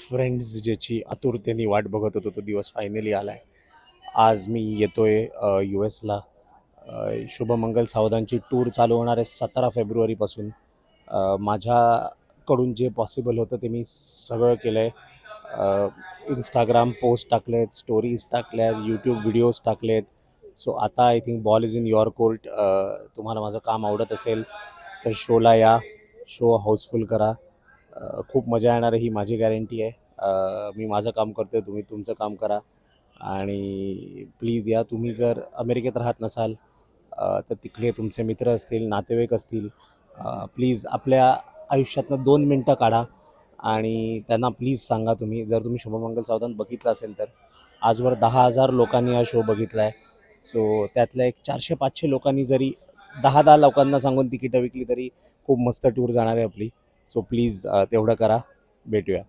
Friends ज्याची आतुरतेने वाट बघत होतो तो दिवस फायनली आला आहे. आज मी येतो आहे यू एसला. शुभमंगल सावधानची टूर चालू होणार आहे 17 फेब्रुवारीपासून. माझ्याकडून जे पॉसिबल होतं ते मी सगळं केलं आहे. इंस्टाग्राम पोस्ट टाकलेत, स्टोरीज टाकल्यात, यूट्यूब व्हिडिओज टाकलेत. सो आता I think ball is in your court. तुम्हाला माझं काम आवडत असेल तर शोला या, शो हाऊसफुल करा. खूप मजा येणार आहे ही माझी गॅरंटी आहे. मी माझं काम करतो आहे, तुम्ही तुमचं काम करा आणि प्लीज या. तुम्ही जर अमेरिकेत राहत नसाल तर तिकडे तुमचे मित्र असतील, नातेवाईक असतील, प्लीज आपल्या आयुष्यातनं 2 मिनटं काढा आणि त्यांना प्लीज सांगा. जर तुम्ही शुभमंगल सावधान बघितलं असेल तर आजवर 10,000 लोकांनी हा शो बघितला आहे. सो त्यातल्या एक 400-500 लोकांनी जरी 10-10 लोकांना सांगून तिकीटं विकली तरी खूप मस्त टूर जाणार आहे आपली. सो प्लीज तेवढं करा. भेटूया.